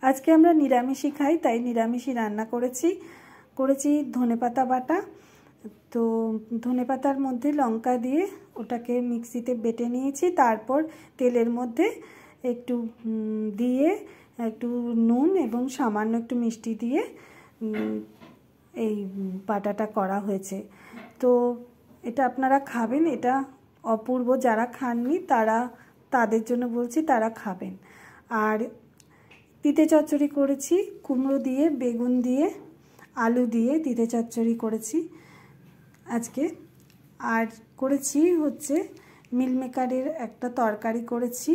আজকে আমরা নিরামিষই খাই, তাই নিরামিষই রান্না করেছি ধনেপাতা বাটা। তো ধনেপাতার মধ্যে লঙ্কা দিয়ে ওটাকে মিক্সিতে বেটে নিয়েছি, তারপর তেলের মধ্যে একটু দিয়ে একটু নুন এবং সামান্য একটু মিষ্টি দিয়ে এই বাটাটা করা হয়েছে। তো এটা আপনারা খাবেন, এটা অপূর্ব। যারা খাননি তাদের জন্য বলছি, তারা খাবেন। আর তিতে চচ্চড়ি করেছি কুমড়ো দিয়ে, বেগুন দিয়ে, আলু দিয়ে তিতে চচ্চড়ি করেছি আজকে। আর করেছি হচ্ছে মিলমেকারের একটা তরকারি করেছি,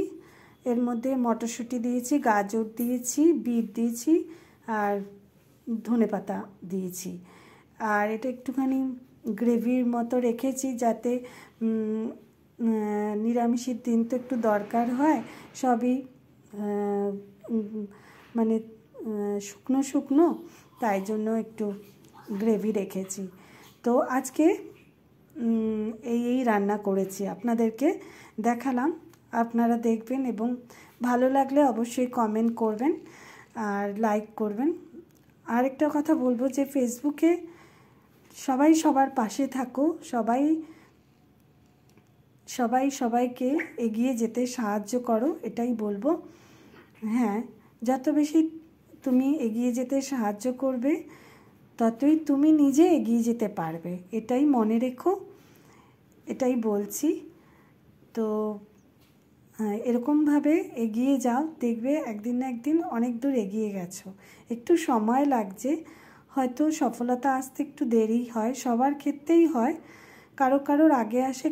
এর মধ্যে মটরশুঁটি দিয়েছি, গাজর দিয়েছি, বিট দিয়েছি আর ধনেপাতা দিয়েছি। আর এটা একটুখানি গ্রেভির মতো রেখেছি, যাতে নিরামিষের দিন তো একটু দরকার হয়, সবই মানে শুকনো শুকনো, তাই জন্য একটু গ্রেভি রেখেছি। তো আজকে এই রান্না করেছি, আপনাদেরকে দেখালাম, আপনারা দেখবেন এবং ভালো লাগলে অবশ্যই কমেন্ট করবেন আর লাইক করবেন। আর একটা কথা বলবো যে ফেসবুকে সবাই সবার পাশে থাকো, সবাইকে এগিয়ে যেতে সাহায্য করো, এটাই বলবো। হ্যাঁ, যত বেশি তুমি এগিয়ে যেতে সাহায্য করবে, ততই তুমি নিজে এগিয়ে যেতে পারবে, এটাই মনে রেখো, এটাই বলছি। তো এরকমভাবে এগিয়ে যাও, দেখবে একদিন না একদিন অনেক দূর এগিয়ে গেছো। একটু সময় লাগছে, হয়তো সফলতা আসতে একটু দেরি হয়, সবার ক্ষেত্রেই হয়, কারোর আগে আসে,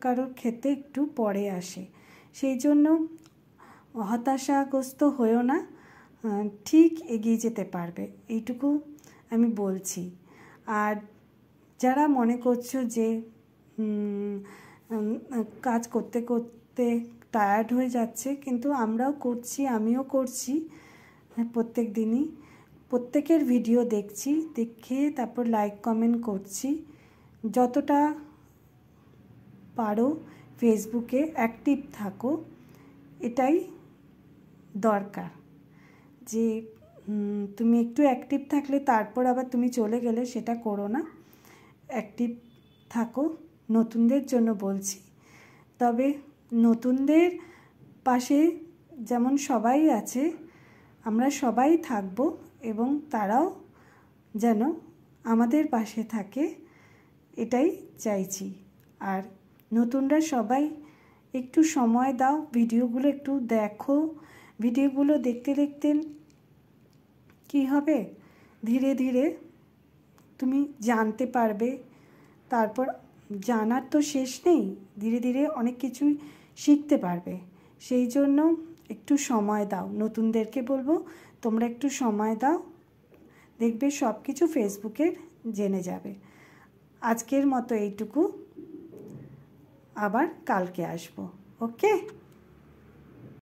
কারোর ক্ষেত্রে একটু পরে আসে। সেই জন্য হতাশাগ্রস্ত হয়েও না, ঠিক এগিয়ে যেতে পারবে, এইটুকু আমি বলছি। আর যারা মনে করছো যে কাজ করতে করতে টায়ার্ড হয়ে যাচ্ছে, কিন্তু আমরাও করছি, আমিও করছি প্রত্যেক দিনই, প্রত্যেকের ভিডিও দেখে তারপর লাইক কমেন্ট করছি। যতটা পারো ফেসবুকে অ্যাক্টিভ থাকো, এটাই দরকার। যে তুমি একটু অ্যাক্টিভ থাকলে তারপর আবার তুমি চলে গেলে, সেটা করো না, অ্যাক্টিভ থাকো। নতুনদের জন্য বলছি, তবে নতুনদের পাশে যেমন সবাই আছে, আমরা সবাই থাকবো এবং তারাও যেন আমাদের পাশে থাকে, এটাই চাইছি। আর নতুনরা সবাই একটু সময় দাও, ভিডিওগুলো একটু দেখো। ভিডিওগুলো দেখতে দেখতে কী হবে, ধীরে ধীরে তুমি জানতে পারবে, তারপর জানার তো শেষ নেই, ধীরে ধীরে অনেক কিছুই শিখতে পারবে। সেই জন্য একটু সময় দাও, নতুনদেরকে বলবো তোমরা একটু সময় দাও, দেখবে সব কিছু ফেসবুকের জেনে যাবে। আজকের মতো এইটুকু, আবার কালকে আসবো। ওকে।